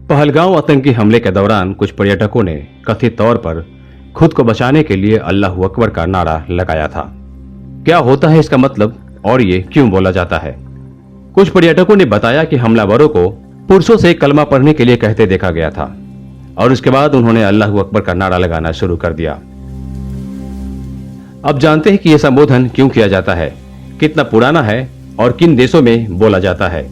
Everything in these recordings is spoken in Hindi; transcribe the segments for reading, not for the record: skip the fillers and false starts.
पहलगांव आतंकी हमले के दौरान कुछ पर्यटकों ने कथित तौर पर खुद को बचाने के लिए अल्लाह अकबर का नारा लगाया था। क्या होता है इसका मतलब और ये क्यों बोला जाता है? कुछ पर्यटकों ने बताया कि हमलावरों को पुरुषों से कलमा पढ़ने के लिए कहते देखा गया था और उसके बाद उन्होंने अल्लाह अकबर का नारा लगाना शुरू कर दिया। अब जानते हैं कि यह संबोधन क्यों किया जाता है, कितना पुराना है और किन देशों में बोला जाता है।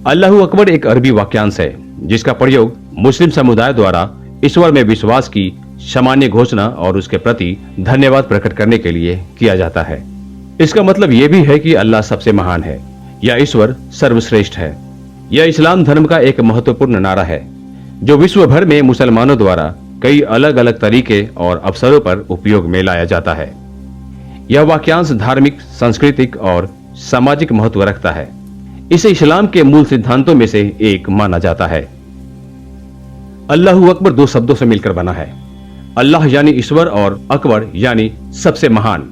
अल्लाह अकबर एक अरबी वाक्यांश है जिसका प्रयोग मुस्लिम समुदाय द्वारा ईश्वर में विश्वास की सामान्य घोषणा और उसके प्रति धन्यवाद प्रकट करने के लिए किया जाता है। इसका मतलब यह भी है कि अल्लाह सबसे महान है या ईश्वर सर्वश्रेष्ठ है। यह इस्लाम धर्म का एक महत्वपूर्ण नारा है जो विश्व भर में मुसलमानों द्वारा कई अलग अलग तरीके और अवसरों पर उपयोग में लाया जाता है। यह वाक्यांश धार्मिक, सांस्कृतिक और सामाजिक महत्व रखता है। इसे इस्लाम के मूल सिद्धांतों में से एक माना जाता है। अल्लाह अकबर दो शब्दों से मिलकर बना है, अल्लाह यानी ईश्वर और अकबर यानी सबसे महान।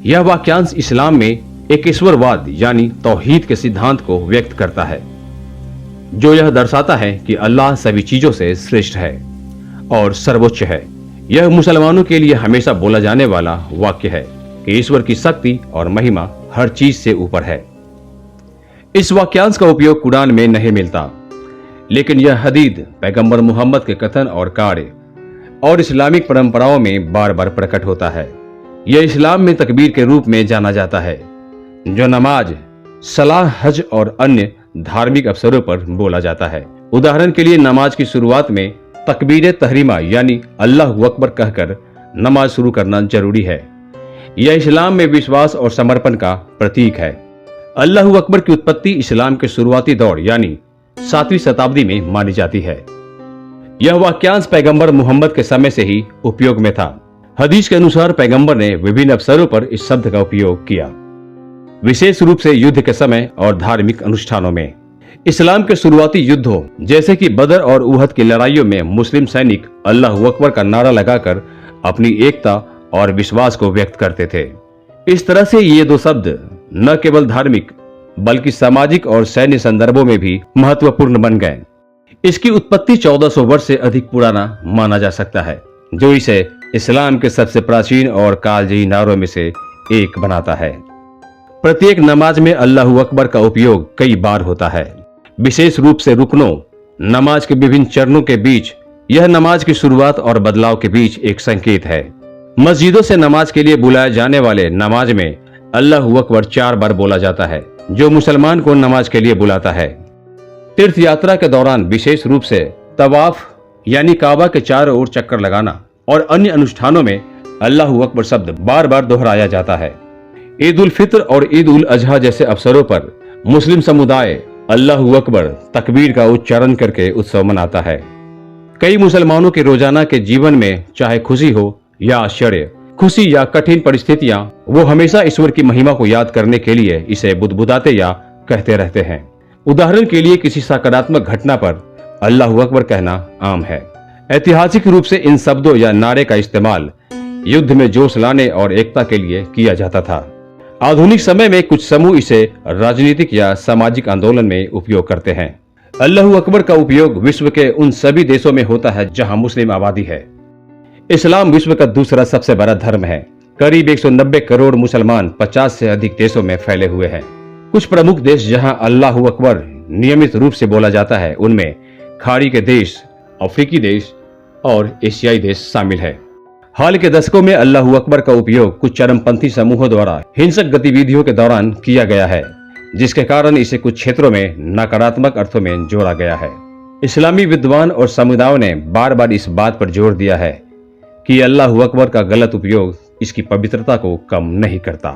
यह वाक्यांश इस्लाम में एक ईश्वरवाद यानी तौहीद के सिद्धांत को व्यक्त करता है, जो यह दर्शाता है कि अल्लाह सभी चीजों से श्रेष्ठ है और सर्वोच्च है। यह मुसलमानों के लिए हमेशा बोला जाने वाला वाक्य है कि ईश्वर की शक्ति और महिमा हर चीज से ऊपर है। इस वाक्यांश का उपयोग कुरान में नहीं मिलता, लेकिन यह हदीद पैगंबर मोहम्मद के कथन और कार्य और इस्लामिक परंपराओं में बार बार प्रकट होता है। यह इस्लाम में तकबीर के रूप में जाना जाता है, जो नमाज, सलाह, हज और अन्य धार्मिक अवसरों पर बोला जाता है। उदाहरण के लिए नमाज की शुरुआत में तकबीर तहरीमा यानी अल्लाह अकबर कहकर नमाज शुरू करना जरूरी है। यह इस्लाम में विश्वास और समर्पण का प्रतीक है। अल्लाह अकबर की उत्पत्ति इस्लाम के शुरुआती दौर यानी 7वीं शताब्दी में मानी जाती है। यह वाक्यांश पैगंबर मोहम्मद के समय से ही उपयोग में था। हदीस के अनुसार पैगंबर ने विभिन्न अवसरों पर इस शब्द का उपयोग किया, विशेष रूप से युद्ध के समय और धार्मिक अनुष्ठानों में। इस्लाम के शुरुआती युद्धों जैसे कि बदर और उहद की लड़ाइयों में मुस्लिम सैनिक अल्लाह अकबर का नारा लगाकर अपनी एकता और विश्वास को व्यक्त करते थे। इस तरह से ये दो शब्द न केवल धार्मिक बल्कि सामाजिक और सैन्य संदर्भों में भी महत्वपूर्ण बन गए। इसकी उत्पत्ति 1400 वर्ष से अधिक पुराना माना जा सकता है, जो इसे इस्लाम के सबसे प्राचीन और कालजयी नारों में से एक बनाता है। प्रत्येक नमाज में अल्लाह अकबर का उपयोग कई बार होता है, विशेष रूप से रुकनों, नमाज के विभिन्न चरणों के बीच। यह नमाज की शुरुआत और बदलाव के बीच एक संकेत है। मस्जिदों से नमाज के लिए बुलाए जाने वाले नमाज में अल्लाह अकबर 4 बार बोला जाता है, जो मुसलमान को नमाज के लिए बुलाता है। तीर्थ यात्रा के दौरान विशेष रूप से तवाफ यानी काबा के चारों ओर चक्कर लगाना और अन्य अनुष्ठानों में अल्लाह अकबर शब्द बार बार दोहराया जाता है। ईद उल फित्र और ईद उल अजहा जैसे अवसरों पर मुस्लिम समुदाय अल्लाह अकबर तकबीर का उच्चारण करके उत्सव मनाता है। कई मुसलमानों के रोजाना के जीवन में चाहे खुशी हो या आश्चर्य, खुशी या कठिन परिस्थितियां, वो हमेशा ईश्वर की महिमा को याद करने के लिए इसे बुदबुदाते या कहते रहते हैं। उदाहरण के लिए किसी सकारात्मक घटना पर अल्लाह अकबर कहना आम है। ऐतिहासिक रूप से इन शब्दों या नारे का इस्तेमाल युद्ध में जोश लाने और एकता के लिए किया जाता था। आधुनिक समय में कुछ समूह इसे राजनीतिक या सामाजिक आंदोलन में उपयोग करते हैं। अल्लाह अकबर का उपयोग विश्व के उन सभी देशों में होता है जहां मुस्लिम आबादी है। इस्लाम विश्व का दूसरा सबसे बड़ा धर्म है। करीब 190 करोड़ मुसलमान 50 से अधिक देशों में फैले हुए हैं। कुछ प्रमुख देश जहां अल्लाह अकबर नियमित रूप से बोला जाता है, उनमें खाड़ी के देश, अफ्रीकी देश और एशियाई देश शामिल है। हाल के दशकों में अल्लाह अकबर का उपयोग कुछ चरमपंथी समूहों द्वारा हिंसक गतिविधियों के दौरान किया गया है, जिसके कारण इसे कुछ क्षेत्रों में नकारात्मक अर्थों में जोड़ा गया है। इस्लामी विद्वान और समुदायों ने बार बार इस बात पर जोर दिया है कि अल्लाह अकबर का गलत उपयोग इसकी पवित्रता को कम नहीं करता।